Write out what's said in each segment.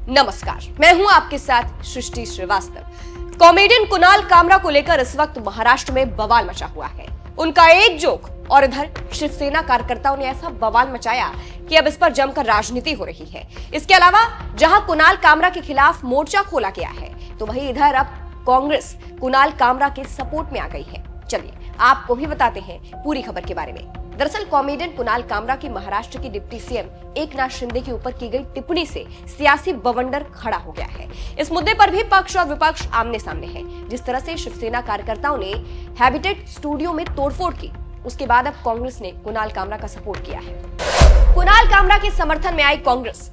नमस्कार, मैं हूं आपके साथ सृष्टि श्रीवास्तव। कॉमेडियन कुणाल कामरा को लेकर इस वक्त महाराष्ट्र में बवाल मचा हुआ है। उनका एक जोक और इधर शिवसेना कार्यकर्ताओं ने ऐसा बवाल मचाया कि अब इस पर जमकर राजनीति हो रही है। इसके अलावा जहां कुणाल कामरा के खिलाफ मोर्चा खोला गया है, तो वहीं इधर अब कांग्रेस कुणाल कामरा के सपोर्ट में आ गई है। चलिए आपको भी बताते हैं पूरी खबर के बारे में। दरअसल कॉमेडियन कुणाल कामरा की महाराष्ट्र की डिप्टी सीएम एकनाथ शिंदे के ऊपर की गई टिप्पणी से सियासी बवंडर खड़ा हो गया है। इस मुद्दे पर भी पक्ष और विपक्ष आमने सामने है। जिस तरह से शिवसेना कार्यकर्ताओं ने हैबिटेट स्टूडियो में तोड़फोड़ की, उसके बाद अब कांग्रेस ने कुणाल कामरा का सपोर्ट किया है। कुणाल कामरा के समर्थन में आई Congress.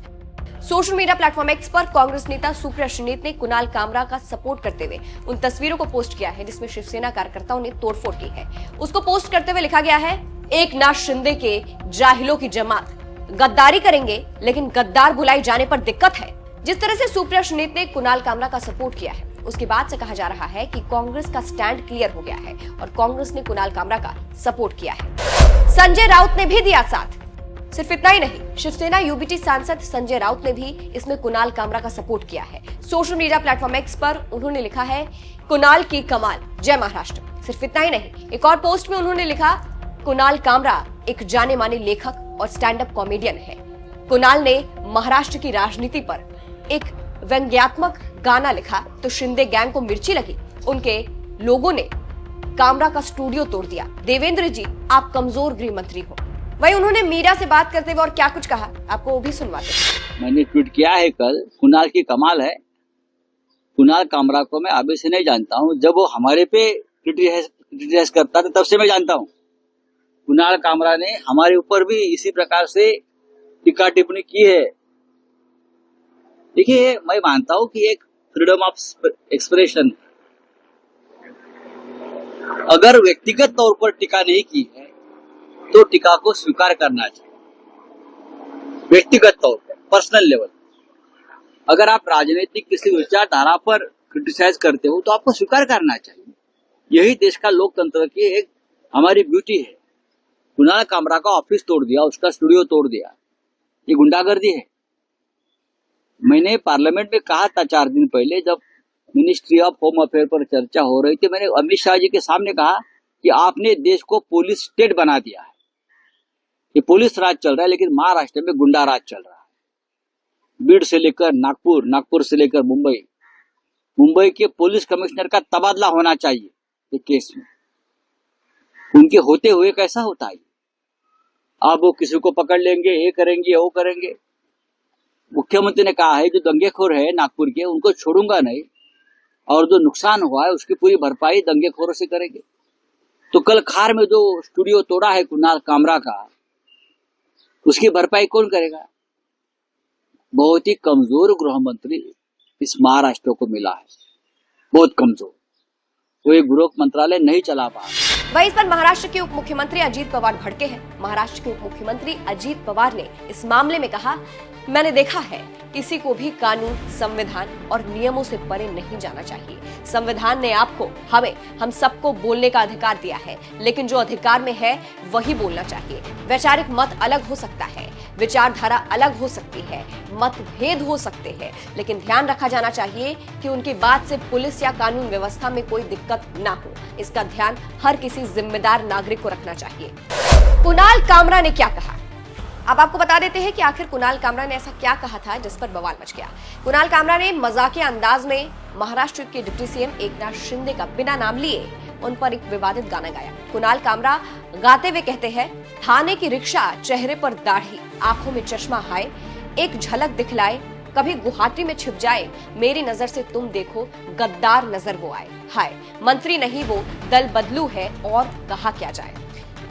Social media platform X पर कांग्रेस नेता सुप्रिया श्रीनेत ने कुणाल कामरा का सपोर्ट करते हुए उन तस्वीरों को पोस्ट किया है जिसमें शिवसेना कार्यकर्ताओं ने तोड़फोड़ की है। उसको पोस्ट करते हुए लिखा गया है, एकनाथ शिंदे के जाहिलों की जमात गद्दारी करेंगे, लेकिन गद्दार बुलाई जाने पर दिक्कत है। जिस तरह से सुप्रिया श्रीनेत ने कुणाल कामरा का सपोर्ट किया है, उसके बाद से कहा जा रहा है कि कांग्रेस का स्टैंड क्लियर हो गया है और कांग्रेस ने कुणाल कामरा का सपोर्ट किया है। संजय राउत ने भी दिया साथ। सिर्फ इतना ही नहीं, शिवसेना यूबीटी सांसद संजय राउत ने भी इसमें कुणाल कामरा का सपोर्ट किया है। सोशल मीडिया प्लेटफॉर्म एक्स पर उन्होंने लिखा है, कुणाल की कमाल, जय महाराष्ट्र। सिर्फ इतना ही नहीं, एक और पोस्ट में उन्होंने लिखा, कुणाल कामरा एक जाने माने लेखक और स्टैंड अप कॉमेडियन है। कुणाल ने महाराष्ट्र की राजनीति पर एक व्यंग्यात्मक गाना लिखा तो शिंदे गैंग को मिर्ची लगी। उनके लोगों ने कामरा का स्टूडियो तोड़ दिया। देवेंद्र जी, आप कमजोर गृह मंत्री हो। वहीं उन्होंने मीडिया से बात करते हुए और क्या कुछ कहा, आपको वो भी सुनवाते हैं। मैंने ट्वीट किया है कल, कुणाल की कमाल है। कुणाल कामरा को मैं अभी से नहीं जानता हूँ, जब वो हमारे पे क्रिटिसाइज करता था तब से मैं जानता हूँ। कुणाल कामरा ने हमारे ऊपर भी इसी प्रकार से टीका टिप्पणी की है। देखिए, मैं मानता हूँ कि एक फ्रीडम ऑफ एक्सप्रेशन, अगर व्यक्तिगत तौर पर टीका नहीं की है तो टीका को स्वीकार करना चाहिए। व्यक्तिगत तौर पर, पर्सनल लेवल, अगर आप राजनीतिक किसी विचारधारा पर क्रिटिसाइज करते हो तो आपको स्वीकार करना चाहिए। यही देश का लोकतंत्र की एक हमारी ब्यूटी है। कुणाल कामरा का ऑफिस तोड़ दिया, उसका स्टूडियो तोड़ दिया, ये गुंडागर्दी है। मैंने पार्लियामेंट में कहा था 4 दिन पहले, जब मिनिस्ट्री ऑफ होम अफेयर पर चर्चा हो रही थी, मैंने अमित शाह जी के सामने कहा कि आपने देश को पुलिस स्टेट बना दिया है। ये पुलिस राज चल रहा है, लेकिन महाराष्ट्र में गुंडा राज चल रहा है। बीड से लेकर नागपुर, नागपुर से लेकर मुंबई, मुंबई के पुलिस कमिश्नर का तबादला होना चाहिए ये केस में। उनके होते हुए कैसा होता है? अब वो किसी को पकड़ लेंगे, ये करेंगे, वो करेंगे। मुख्यमंत्री ने कहा है जो दंगेखोर है नागपुर के, उनको छोड़ूंगा नहीं, और जो नुकसान हुआ है उसकी पूरी भरपाई दंगेखोरों से करेंगे। तो कल खार में जो स्टूडियो तोड़ा है कुणाल कामरा का, उसकी भरपाई कौन करेगा? बहुत ही कमजोर गृह मंत्री इस महाराष्ट्र को मिला है, बहुत कमजोर। वो एक गृह मंत्रालय नहीं चला पा। वहीं इस पर महाराष्ट्र के उप मुख्यमंत्री अजीत पवार भड़के हैं। महाराष्ट्र के उप मुख्यमंत्री अजीत पवार ने इस मामले में कहा, मैंने देखा है किसी को भी कानून, संविधान और नियमों से परे नहीं जाना चाहिए। संविधान ने आपको, हम सबको बोलने का अधिकार दिया है, लेकिन जो अधिकार में है वही बोलना चाहिए। वैचारिक मत अलग हो सकता है, विचारधारा अलग हो सकती है, मतभेद हो सकते हैं, लेकिन ध्यान रखा जाना चाहिए कि उनकी बात से पुलिस या कानून व्यवस्था में कोई दिक्कत ना हो। इसका ध्यान हर किसी जिम्मेदार नागरिक को रखना चाहिए। कुणाल कामरा ने क्या कहा, अब आपको बता देते हैं कि आखिर कुणाल कामरा ने ऐसा क्या कहा था जिस पर बवाल मच गया। कुणाल कामरा ने मजाकिया अंदाज में महाराष्ट्र के डिप्टी सीएम एकनाथ शिंदे का बिना नाम लिए उन पर एक विवादित गाना गाया। कुणाल कामरा गाते हुए कहते हैं, थाने की रिक्शा, चेहरे पर दाढ़ी, आंखों में चश्मा, हाय एक झलक दिखलाए, कभी गुवाहाटी में छिप जाए, मेरी नजर से तुम देखो, गद्दार नजर वो आए, हाय मंत्री नहीं वो दल बदलू है, और कहा क्या जाए,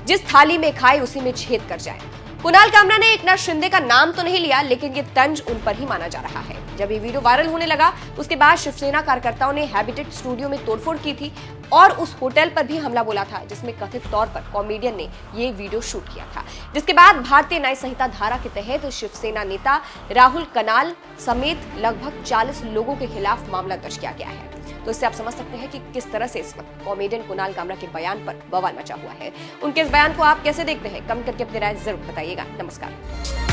जिस थाली में खाए उसी में छेद कर जाए। कुणाल कामरा ने एकनाथ शिंदे का नाम तो नहीं लिया, लेकिन ये तंज उन पर ही माना जा रहा है। जब ये वीडियो वायरल होने लगा, उसके बाद शिवसेना कार्यकर्ताओं ने हैबिटेट स्टूडियो में तोड़फोड़ की थी और उस होटल पर भी हमला बोला था, जिसमें कथित तौर पर कॉमेडियन ने ये वीडियो शूट किया था। जिसके बाद भारतीय न्याय संहिता धारा के तहत शिवसेना नेता राहुल कनाल समेत लगभग 40 लोगों के खिलाफ मामला दर्ज किया गया है। तो इससे आप समझ सकते हैं कि किस तरह से इस वक्त कॉमेडियन कुणाल कामरा के बयान पर बवाल मचा हुआ है। उनके इस बयान को आप कैसे देखते हैं? कमेंट करके अपनी राय जरूर बताइएगा। नमस्कार।